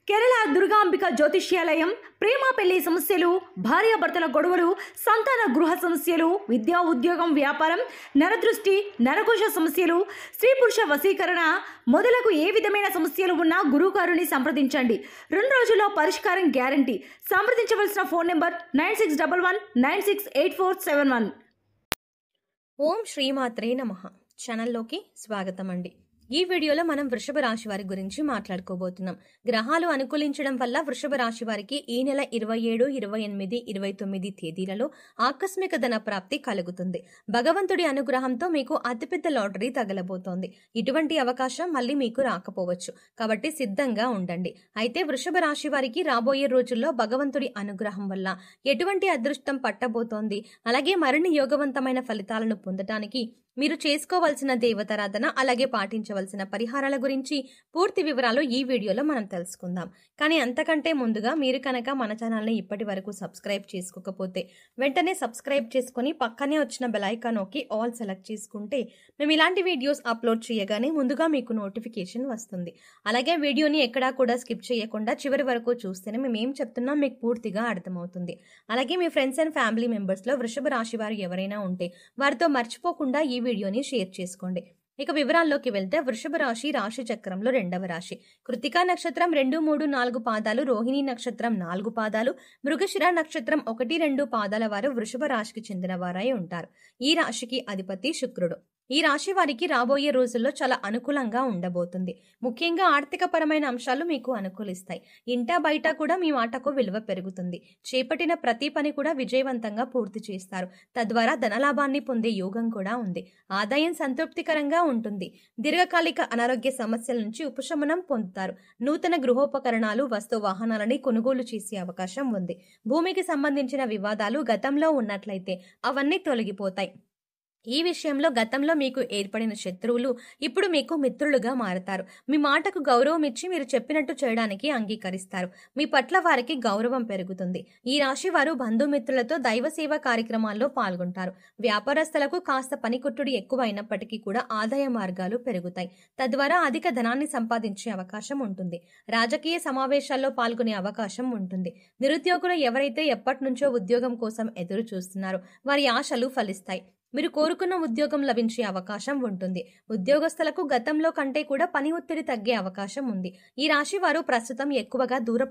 కేరళ దుర్గాంబిక జ్యోతిష్యాలయం ప్రేమ పెళ్లి సమస్యలు, భార్యాభర్తల గొడవలు, సంతాన గృహ సమస్యలు, విద్యా ఉద్యోగం వ్యాపారం, నరదృష్టి, నరకోశ సమస్యలు, స్త్రీ పురుష వశీకరణ మొదలగు ఏ విధమైన సమస్యలు ఉన్నా గురువుగారిని సంప్రదించండి. 2 రోజుల్లో పరిష్కారం గ్యారంటీ. సంప్రదించవలసిన ఫోన్ నెంబర్ 9611968471. ఓం శ్రీమాత్రే నమః. ఛానల్లోకి స్వాగతం అండి. ఈ వీడియోలో మనం వృషభ రాశి వారి గురించి మాట్లాడుకోబోతున్నాం. గ్రహాలు అనుకూలించడం వల్ల వృషభ రాశి వారికి ఈ నెల 27, 28, 29 తేదీలలో ఆకస్మిక ధన ప్రాప్తి కలుగుతుంది. భగవంతుడి అనుగ్రహంతో మీకు అతిపెద్ద లాటరీ తగలబోతోంది. ఇటువంటి అవకాశం మళ్ళీ మీకు రాకపోవచ్చు, కాబట్టి సిద్ధంగా ఉండండి. అయితే వృషభ రాశి వారికి రాబోయే రోజుల్లో భగవంతుడి అనుగ్రహం వల్ల ఎటువంటి అదృష్టం పట్టబోతోంది, అలాగే మరిన్ని యోగవంతమైన ఫలితాలను పొందటానికి మీరు చేసుకోవాల్సిన దేవతారాధన, అలాగే పాటించవలసిన పరిహారాల గురించి పూర్తి వివరాలు ఈ వీడియోలో మనం తెలుసుకుందాం. కానీ అంతకంటే ముందుగా మీరు కనుక మన ఛానల్ని ఇప్పటి వరకు సబ్స్క్రైబ్ చేసుకోకపోతే వెంటనే సబ్స్క్రైబ్ చేసుకుని పక్కనే వచ్చిన బెల్ ఐకాన్ నొక్కి ఆల్ సెలెక్ట్ చేసుకుంటే మేము ఇలాంటి వీడియోస్ అప్లోడ్ చేయగానే ముందుగా మీకు నోటిఫికేషన్ వస్తుంది. అలాగే వీడియోని ఎక్కడా కూడా స్కిప్ చేయకుండా చివరి వరకు చూస్తేనే మేము ఏం చెప్తున్నాం మీకు పూర్తిగా అర్థమవుతుంది. అలాగే మీ ఫ్రెండ్స్ అండ్ ఫ్యామిలీ మెంబర్స్లో వృషభ రాశి వారు ఎవరైనా ఉంటే వారితో మర్చిపోకుండా ఈ వీడియోని షేర్ చేసుకోండి. ఇక వివరాల్లోకి వెళ్తే వృషభ రాశి రాశి చక్రంలో 2వ రాశి. కృతికా నక్షత్రం 2, 3, 4 పాదాలు, రోహిణి నక్షత్రం 4 పాదాలు, మృగశిర నక్షత్రం 1, 2 పాదాల వారు వృషభ రాశికి చెందిన వారై ఉంటారు. ఈ రాశికి అధిపతి శుక్రుడు. ఈ రాశి వారికి రాబోయే రోజుల్లో చాలా అనుకూలంగా ఉండబోతుంది. ముఖ్యంగా ఆర్థిక పరమైన అంశాలు మీకు అనుకూలిస్తాయి. ఇంటా బయట కూడా మీ మాటకు విలువ పెరుగుతుంది. చేపట్టిన ప్రతి పని కూడా విజయవంతంగా పూర్తి చేస్తారు. తద్వారా ధనలాభాన్ని పొందే యోగం కూడా ఉంది. ఆదాయం సంతృప్తికరంగా ఉంటుంది. దీర్ఘకాలిక అనారోగ్య సమస్యల నుంచి ఉపశమనం పొందుతారు. నూతన గృహోపకరణాలు, వస్తు వాహనాలని కొనుగోలు చేసే అవకాశం ఉంది. భూమికి సంబంధించిన వివాదాలు గతంలో ఉన్నట్లయితే అవన్నీ తొలగిపోతాయి. ఈ విషయంలో గతంలో మీకు ఏర్పడిన శత్రువులు ఇప్పుడు మీకు మిత్రులుగా మారతారు. మీ మాటకు గౌరవం ఇచ్చి మీరు చెప్పినట్టు చేయడానికి అంగీకరిస్తారు. మీ పట్ల వారికి గౌరవం పెరుగుతుంది. ఈ రాశి వారు బంధుమిత్రులతో దైవ సేవా కార్యక్రమాల్లో పాల్గొంటారు. వ్యాపారస్తులకు కాస్త పనికొట్టుడు ఎక్కువైనప్పటికీ కూడా ఆదాయ మార్గాలు పెరుగుతాయి. తద్వారా అధిక ధనాన్ని సంపాదించే అవకాశం ఉంటుంది. రాజకీయ సమావేశాల్లో పాల్గొనే అవకాశం ఉంటుంది. నిరుద్యోగులు ఎవరైతే ఎప్పటి నుంచో ఉద్యోగం కోసం ఎదురు చూస్తున్నారో వారి ఆశలు ఫలిస్తాయి. మీరు కోరుకున్న ఉద్యోగం లభించే అవకాశం ఉంటుంది. ఉద్యోగస్తులకు గతంలో కంటే కూడా పని ఒత్తిడి తగ్గే అవకాశం ఉంది. ఈ రాశి వారు ప్రస్తుతం ఎక్కువగా దూర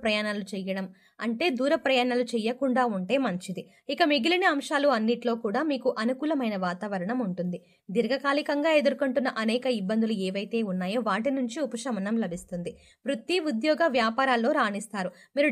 ప్రయాణాలు చేయకుండా ఉంటే మంచిది. ఇక మిగిలిన అంశాలు అన్నిట్లో కూడా మీకు అనుకూలమైన వాతావరణం ఉంటుంది. దీర్ఘకాలికంగా ఎదుర్కొంటున్న అనేక ఇబ్బందులు ఏవైతే ఉన్నాయో వాటి నుంచి ఉపశమనం లభిస్తుంది. వృత్తి, ఉద్యోగ, వ్యాపారాల్లో రాణిస్తారు. మీరు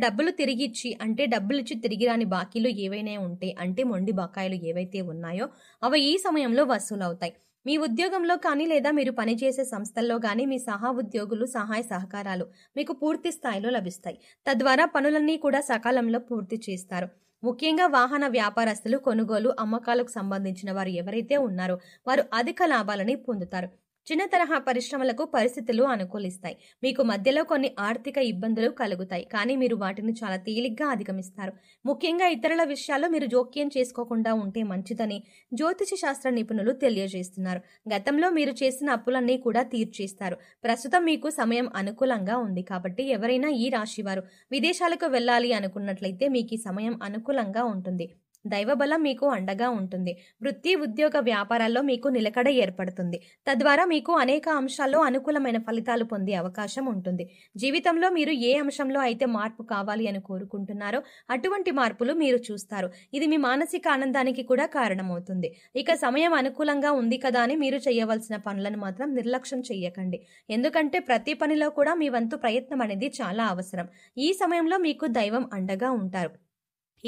డబ్బులిచ్చి తిరిగి రాని బాకీలు ఏవైనా ఉంటే, అంటే మొండి బకాయిలు ఏవైతే ఉన్నాయో అవి ఈ సమయంలో వసూలవుతాయి. మీ ఉద్యోగంలో కానీ లేదా మీరు పనిచేసే సంస్థల్లో కానీ మీ ఉద్యోగులు సహాయ సహకారాలు మీకు పూర్తి స్థాయిలో లభిస్తాయి. తద్వారా పనులన్నీ కూడా సకాలంలో పూర్తి చేస్తారు. ముఖ్యంగా వాహన వ్యాపారస్తులు, కొనుగోలు, అమ్మకాలకు సంబంధించిన వారు ఎవరైతే ఉన్నారో వారు అధిక లాభాలని పొందుతారు. చిన్న తరహా పరిశ్రమలకు పరిస్థితులు అనుకూలిస్తాయి. మీకు మధ్యలో కొన్ని ఆర్థిక ఇబ్బందులు కలుగుతాయి, కానీ మీరు వాటిని చాలా తేలిగ్గా అధిగమిస్తారు. ముఖ్యంగా ఇతరుల విషయాల్లో మీరు జోక్యం చేసుకోకుండా ఉంటే మంచిదని జ్యోతిష శాస్త్ర నిపుణులు తెలియజేస్తున్నారు. గతంలో మీరు చేసిన అప్పులన్నీ కూడా తీర్చేస్తారు. ప్రస్తుతం మీకు సమయం అనుకూలంగా ఉంది కాబట్టి ఎవరైనా ఈ రాశి వారు విదేశాలకు వెళ్ళాలి అనుకున్నట్లయితే మీకు ఈ సమయం అనుకూలంగా ఉంటుంది. దైవబలం మీకు అండగా ఉంటుంది. వృత్తి, ఉద్యోగ, వ్యాపారాల్లో మీకు నిలకడ ఏర్పడుతుంది. తద్వారా మీకు అనేక అంశాల్లో అనుకూలమైన ఫలితాలు పొందే అవకాశం ఉంటుంది. జీవితంలో మీరు ఏ అంశంలో అయితే మార్పు కావాలి అని కోరుకుంటున్నారో అటువంటి మార్పులు మీరు చూస్తారు. ఇది మీ మానసిక ఆనందానికి కూడా కారణమవుతుంది. ఇక సమయం అనుకూలంగా ఉంది కదా అని మీరు చేయవలసిన పనులను మాత్రం నిర్లక్ష్యం చెయ్యకండి. ఎందుకంటే ప్రతి పనిలో కూడా మీ వంతు ప్రయత్నం అనేది చాలా అవసరం. ఈ సమయంలో మీకు దైవం అండగా ఉంటారు.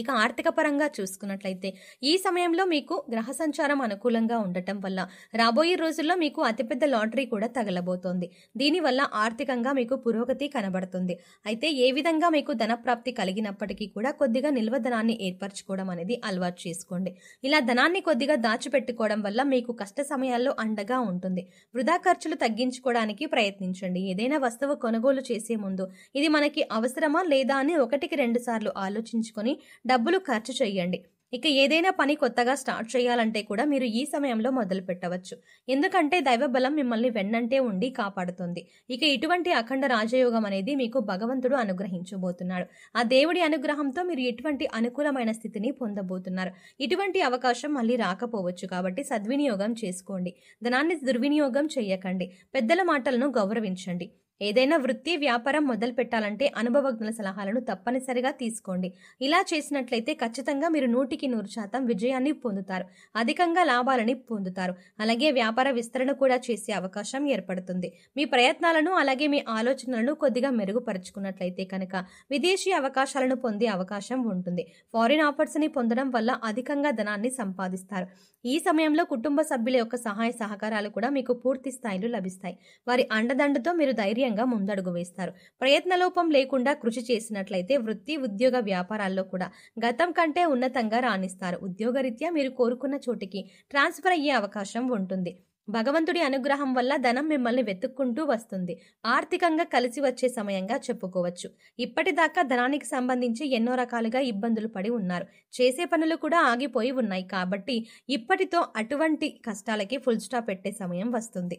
ఇక ఆర్థిక పరంగా చూసుకున్నట్లయితే ఈ సమయంలో మీకు గ్రహ సంచారం అనుకూలంగా ఉండటం వల్ల రాబోయే రోజుల్లో మీకు అతిపెద్ద లాటరీ కూడా తగలబోతోంది. దీనివల్ల ఆర్థికంగా మీకు పురోగతి కనబడుతుంది. అయితే ఏ విధంగా మీకు ధనప్రాప్తి కలిగినప్పటికీ కూడా కొద్దిగా నిల్వ ధనాన్ని ఏర్పరచుకోవడం అనేది అలవాటు చేసుకోండి. ఇలా ధనాన్ని కొద్దిగా దాచిపెట్టుకోవడం వల్ల మీకు కష్ట సమయాల్లో అండగా ఉంటుంది. వృధా ఖర్చులు తగ్గించుకోవడానికి ప్రయత్నించండి. ఏదైనా వస్తువు కొనుగోలు చేసే ముందు ఇది మనకి అవసరమా లేదా అని 1కి 2 సార్లు ఆలోచించుకొని డబ్బులు ఖర్చు చేయండి. ఇక ఏదైనా పని కొత్తగా స్టార్ట్ చేయాలంటే కూడా మీరు ఈ సమయంలో మొదలు పెట్టవచ్చు. ఎందుకంటే దైవ బలం మిమ్మల్ని వెన్నంటే ఉండి కాపాడుతుంది. ఇక ఇటువంటి అఖండ రాజయోగం అనేది మీకు భగవంతుడు అనుగ్రహించబోతున్నాడు. ఆ దేవుడి అనుగ్రహంతో మీరు ఎటువంటి అనుకూలమైన స్థితిని పొందబోతున్నారు. ఇటువంటి అవకాశం మళ్ళీ రాకపోవచ్చు కాబట్టి సద్వినియోగం చేసుకోండి. ధనాన్ని దుర్వినియోగం చేయకండి. పెద్దల మాటలను గౌరవించండి. ఏదైనా వృత్తి వ్యాపారం మొదలు పెట్టాలంటే అనుభవజ్ఞుల సలహాలను తప్పనిసరిగా తీసుకోండి. ఇలా చేసినట్లయితే ఖచ్చితంగా మీరు 100% విజయాన్ని పొందుతారు. అధికంగా లాభాలని పొందుతారు. అలాగే వ్యాపార విస్తరణ కూడా చేసే అవకాశం ఏర్పడుతుంది. మీ ప్రయత్నాలను అలాగే మీ ఆలోచనలను కొద్దిగా మెరుగుపరుచుకున్నట్లయితే కనుక విదేశీ అవకాశాలను పొందే అవకాశం ఉంటుంది. ఫారిన్ ఆఫర్స్ ని పొందడం వల్ల అధికంగా ధనాన్ని సంపాదిస్తారు. ఈ సమయంలో కుటుంబ సభ్యుల యొక్క సహాయ సహకారాలు కూడా మీకు పూర్తి స్థాయిలో లభిస్తాయి. వారి అండదండతో మీరు ధైర్యంగా ముందడుగు వేస్తారు. ప్రయత్నలోపం లేకుండా కృషి చేసినట్లయితే వృత్తి ఉద్యోగ వ్యాపారాల్లో కూడా గతం కంటే ఉన్నతంగా రాణిస్తారు. ఉద్యోగరీత్యా మీరు కోరుకున్న చోటికి ట్రాన్స్ఫర్ అయ్యే అవకాశం ఉంటుంది. భగవంతుడి అనుగ్రహం వల్ల ధనం మిమ్మల్ని వెతుక్కుంటూ వస్తుంది. ఆర్థికంగా కలిసి వచ్చే సమయంగా చెప్పుకోవచ్చు. ఇప్పటిదాకా ధనానికి సంబంధించి ఎన్నో రకాలుగా ఇబ్బందులు పడి ఉన్నారు. చేసే పనులు కూడా ఆగిపోయి ఉన్నాయి. కాబట్టి ఇప్పటితో అటువంటి కష్టాలకి ఫుల్ స్టాప్ పెట్టే సమయం వస్తుంది.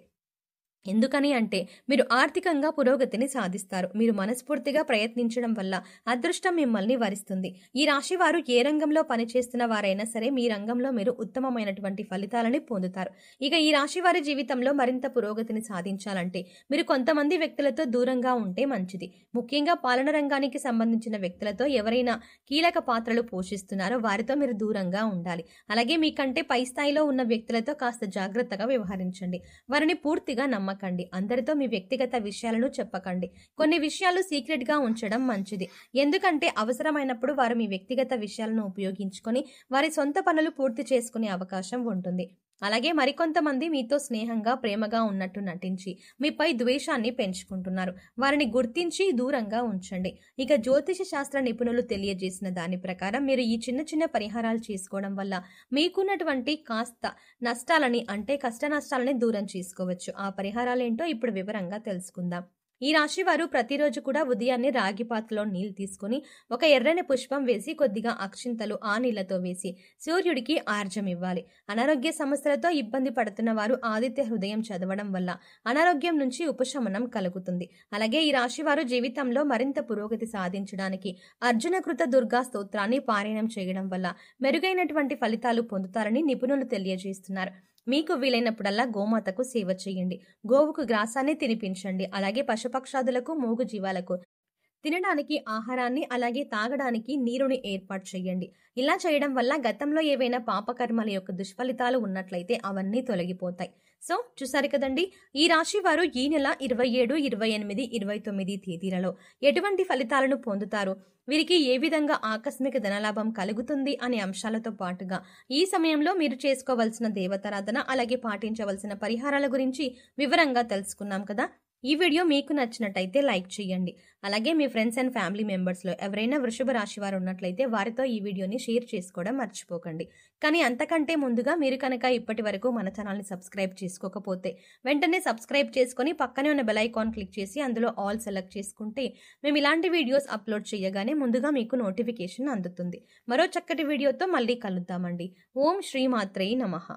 ఎందుకని అంటే మీరు ఆర్థికంగా పురోగతిని సాధిస్తారు. మీరు మనస్ఫూర్తిగా ప్రయత్నించడం వల్ల అదృష్టం మిమ్మల్ని వరిస్తుంది. ఈ రాశి వారు ఏ రంగంలో పనిచేస్తున్న వారైనా సరే మీ రంగంలో మీరు ఉత్తమమైనటువంటి ఫలితాలని పొందుతారు. ఇక ఈ రాశి వారి జీవితంలో మరింత పురోగతిని సాధించాలంటే మీరు కొంతమంది వ్యక్తులతో దూరంగా ఉంటే మంచిది. ముఖ్యంగా పాలన రంగానికి సంబంధించిన వ్యక్తులతో ఎవరైనా కీలక పాత్రలు పోషిస్తున్నారో వారితో మీరు దూరంగా ఉండాలి. అలాగే మీకంటే పై స్థాయిలో ఉన్న వ్యక్తులతో కాస్త జాగ్రత్తగా వ్యవహరించండి. వారిని పూర్తిగా నమ్మకండి. అందరితో మీ వ్యక్తిగత విషయాలను చెప్పకండి. కొన్ని విషయాలు సీక్రెట్ గా ఉంచడం మంచిది. ఎందుకంటే అవసరమైనప్పుడు వారు మీ వ్యక్తిగత విషయాలను ఉపయోగించుకొని వారి సొంత పనులు పూర్తి చేసుకునే అవకాశం ఉంటుంది. అలాగే మరికొంతమంది మీతో స్నేహంగా ప్రేమగా ఉన్నట్టు నటించి మీపై ద్వేషాన్ని పెంచుకుంటున్నారు. వారిని గుర్తించి దూరంగా ఉంచండి. ఇక జ్యోతిష శాస్త్ర నిపుణులు తెలియజేసిన దాని ప్రకారం మీరు ఈ చిన్న చిన్న పరిహారాలు చేసుకోవడం వల్ల మీకున్నటువంటి కాస్త నష్టాలని అంటే కష్ట నష్టాలని దూరం చేసుకోవచ్చు. ఆ పరిహారాలు ఏంటో ఇప్పుడు వివరంగా తెలుసుకుందాం. ఈ రాశి వారు ప్రతిరోజు కూడా ఉదయాన్నే రాగి పాత్రలో నీళ్లు తీసుకుని ఒక ఎర్రని పుష్పం వేసి కొద్దిగా అక్షింతలు ఆ నీళ్లతో వేసి సూర్యుడికి ఆర్జం ఇవ్వాలి. అనారోగ్య సమస్యలతో ఇబ్బంది పడుతున్న వారు ఆదిత్య హృదయం చదవడం వల్ల అనారోగ్యం నుంచి ఉపశమనం కలుగుతుంది. అలాగే ఈ రాశి వారు జీవితంలో మరింత పురోగతి సాధించడానికి అర్జునకృత దుర్గా స్తోత్రాన్ని పారాయణం చేయడం వల్ల మెరుగైనటువంటి ఫలితాలు పొందుతారని నిపుణులు తెలియజేస్తున్నారు. మీకు వీలైనప్పుడల్లా గోమాతకు సేవ చేయండి. గోవుకు గ్రాసాన్ని తినిపించండి. అలాగే పశుపక్షాదులకు మూగు జీవాలకు తినడానికి ఆహారాన్ని అలాగే తాగడానికి నీరుని ఏర్పాటు చేయండి. ఇలా చేయడం వల్ల గతంలో ఏవైనా పాపకర్మల యొక్క దుష్ఫలితాలు ఉన్నట్లయితే అవన్నీ తొలగిపోతాయి. సో చూసారు కదండి, ఈ రాశి వారు ఈ నెల 27, 28, 29 తేదీలలో ఎటువంటి ఫలితాలను పొందుతారు, వీరికి ఏ విధంగా ఆకస్మిక ధనలాభం కలుగుతుంది అనే అంశాలతో పాటుగా ఈ సమయంలో మీరు చేసుకోవాల్సిన దేవతారాధన అలాగే పాటించవలసిన పరిహారాల గురించి వివరంగా తెలుసుకున్నాం కదా. ఈ వీడియో మీకు నచ్చినట్టయితే లైక్ చేయండి. అలాగే మీ ఫ్రెండ్స్ అండ్ ఫ్యామిలీ మెంబర్స్లో ఎవరైనా వృషభ రాశి వారు ఉన్నట్లయితే వారితో ఈ వీడియోని షేర్ చేసుకోవడం మర్చిపోకండి. కానీ అంతకంటే ముందుగా మీరు కనుక ఇప్పటి వరకు మన ఛానల్ని సబ్స్క్రైబ్ చేసుకోకపోతే వెంటనే సబ్స్క్రైబ్ చేసుకొని పక్కనే ఉన్న బెల్ ఐకాన్ క్లిక్ చేసి అందులో ఆల్ సెలెక్ట్ చేసుకుంటే మేము ఇలాంటి వీడియోస్ అప్లోడ్ చేయగానే ముందుగా మీకు నోటిఫికేషన్ అందుతుంది. మరో చక్కటి వీడియోతో మళ్ళీ కలుద్దామండి. ఓం శ్రీమాత్రే నమః.